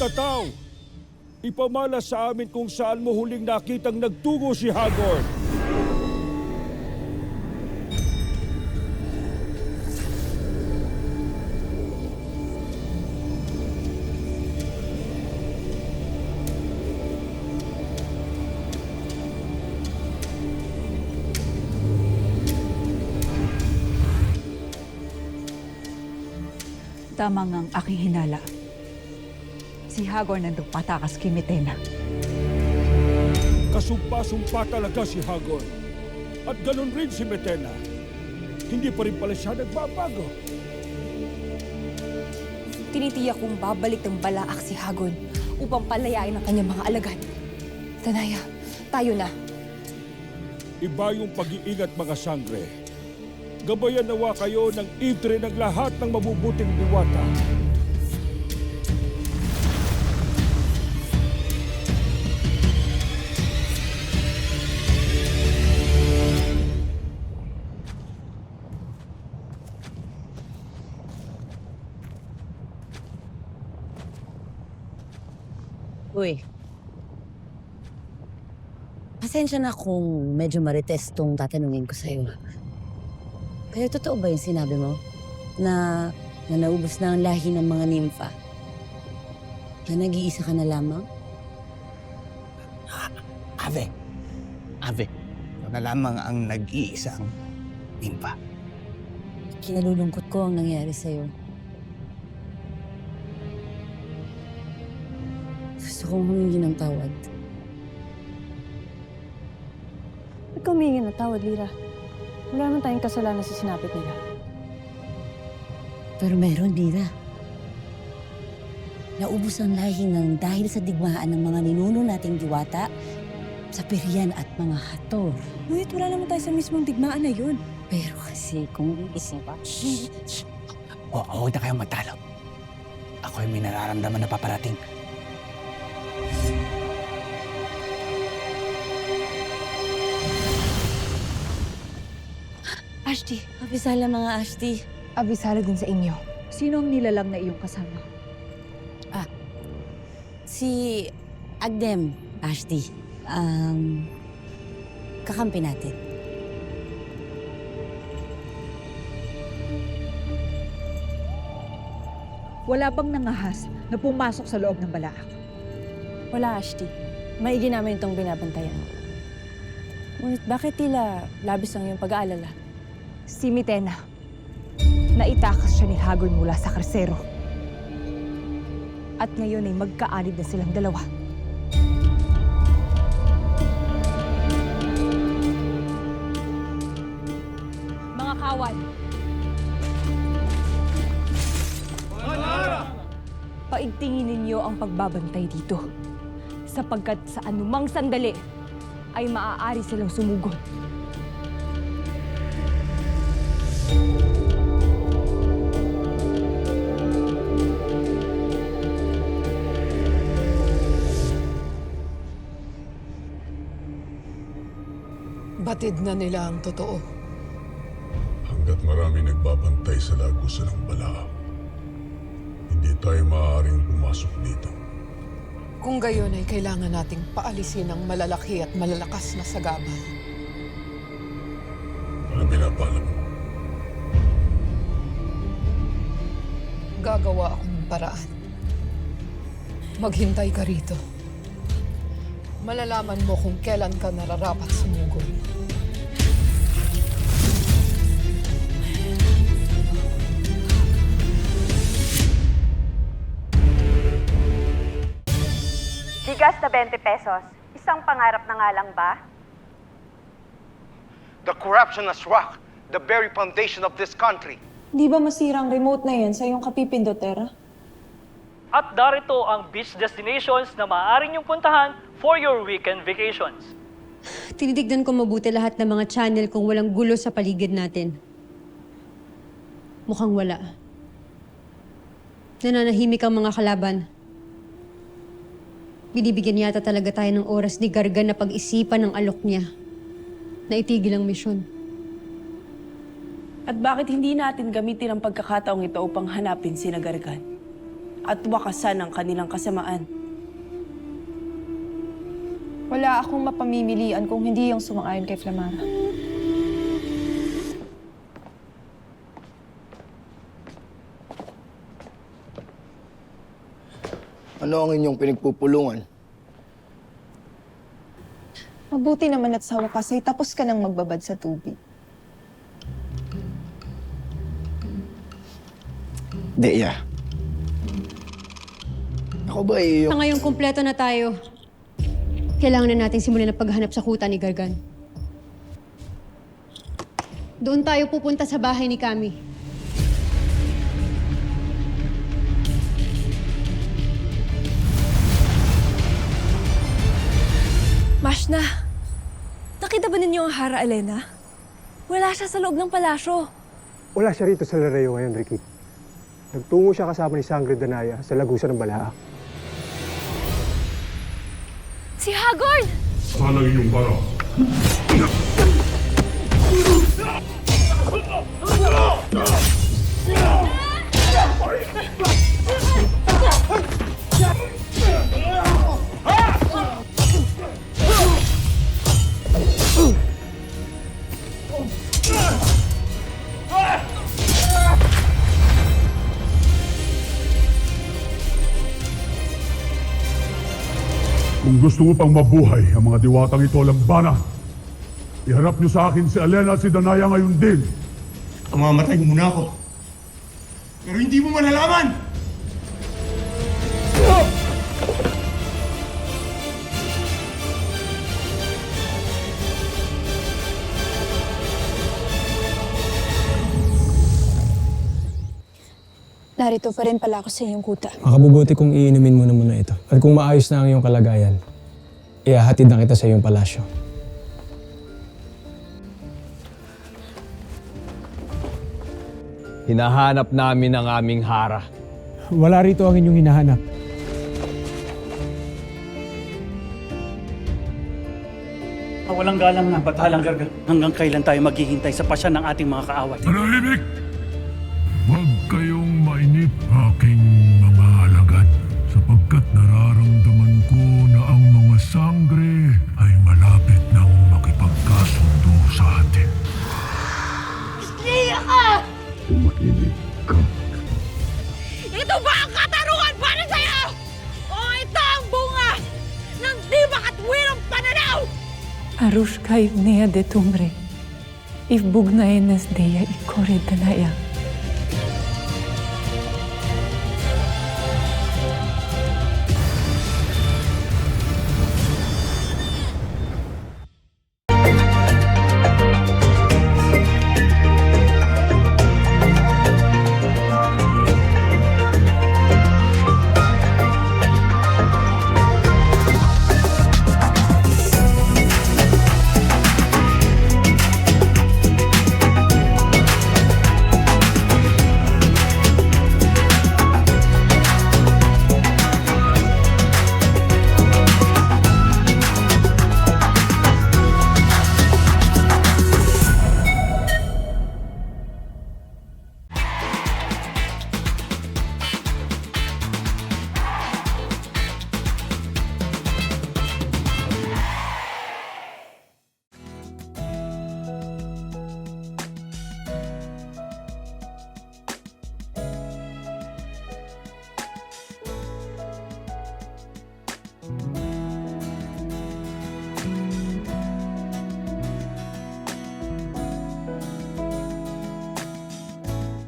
Tataw, ipamala sa amin kung saan mo huling nakitang nagtungo si Hagorn. Tama ngang aking hinala. Si Hagorn nandong patakas kay Metena. Kasumpa-sumpa talaga si Hagorn. At ganun rin si Metena. Hindi pa rin pala siya nagbabago. Tinitiyak kong babalik ng Balaak si Hagorn upang palayain ang kanyang mga alagad. Danaya, tayo na. Iba yung pag-iingat, mga sangre. Gabayan nawa kayo ng itre ng lahat ng mabubuting diwata. Uy. Pasensya na kung medyo marites tong tatanungin ko sa'yo. Pero totoo ba yung sinabi mo? Na naubos na ang lahi ng mga nimfa? Na nag-iisa ka na lamang? Ave. Ikaw na lamang ang nag-iisang nimpa. Kinalulungkot ko ang nangyari sa'yo. Gusto kong humingi ng tawad. Ba't ka humingi ng tawad, Lyra? Wala naman tayong kasalanan sa sinapit nila. Pero meron, Lyra. Naubos ang lahi ng dahil sa digmaan ng mga ninuno nating diwata, sa Perian at mga Hator. Ngunit wala naman tayo sa mismong digmaan na yun. Pero kasi kung iisip pa, Huwag na kayong magtalo. Ako ay may nararamdaman na paparating. Ashti, abisala mga Ashti. abisala din sa inyo. Sino ang nilalang na iyong kasama? Si Agdem, Ashti. Kakampi natin. Wala bang nangahas na pumasok sa loob ng Balaak? Wala, Ashti. Maigi namin itong binabantayan. Ngunit bakit tila labis ang iyong pag-aalala? Si Metena. Naitakas siya ni Hagorn mula sa Karsero. At ngayon ay magkaalib na silang dalawa. Mga kawan. Paigtingin ninyo ang pagbabantay dito. Sapagkat sa anumang sandali ay maaari silang sumugod. Batid na nila ang totoo. Hanggat marami nagbabantay sa lagusan ng Balaak, hindi tayo maaaring pumasok dito. Kung gayon ay kailangan nating paalisin ang malalaki at malalakas na sagabal. Ano pinapala mo? Gagawa ako ng paraan. Maghintay ka rito. Malalaman mo kung kailan ka nararapat sumugod. Bigas na 20 pesos. Isang pangarap na nga lang ba? The corruption has rocked the very foundation of this country. Di ba masirang remote na yan sa iyong kapipindotera? At darito ang beach destinations na maaaring niyong puntahan for your weekend vacations. Tinitignan ko mabuti lahat ng mga channel kung walang gulo sa paligid natin. Mukhang wala. Nananahimik ang mga kalaban. Binibigyan yata talaga tayo ng oras ni Gargan na pag-isipan ng alok niya. Na itigil ang misyon. At bakit hindi natin gamitin ang pagkakataong ito upang hanapin si Gargan? at wakasan ang kanilang kasamaan. Wala akong mapamimilian kung hindi yung sumang-ayon kay Flamara. Ano ang inyong pinagpupulungan? Mabuti naman at sa wakas ay tapos ka nang magbabad sa tubig. Deya. Ako ba ay Sa ngayong kumpleto na tayo, kailangan na natin simulan ang paghanap sa kuta ni Gargan. Doon tayo pupunta sa bahay ni Kami. Mashna, nakita ba ninyo ang Hara Elena? Wala siya sa loob ng palasyo. Wala siya rito sa Lareyo ngayon, Ricky. Nagtungo siya kasama ni Sangre Danaya sa Lagusan ng Balaak. Si Hagorn! Sana inyong baraw. Kung gusto mo pang mabuhay ang mga diwatang ito labanan, iharap niyo sa akin si Elena at si Danaya ngayon din. Mamamatay muna ako. Pero hindi mo malalaman! Narito pa rin pala ako sa iyong kuta. Makabubuti kung iinumin mo na muna ito. At kung maayos na ang iyong kalagayan, ihahatid na kita sa iyong palasyo. Hinahanap namin ang aming Hara. Wala rito ang inyong hinahanap. Walang galang na, batalang Gargan. Hanggang kailan tayo maghihintay sa pasya ng ating mga kaaway? Manahimik! Huwag kayong mainip, aking mga alagad, sapagkat nararamdaman ko na ang mga sangre ay malapit nang makipagkasundo sa atin. Iiyak ka! Makinig ka. Ito ba ang katarungan para sa'yo? O ito ang bunga ng di makatwirang pananaw? Arushka Ivnea de Tumbre, Ivbugnaenas Deya Ikore Danaya.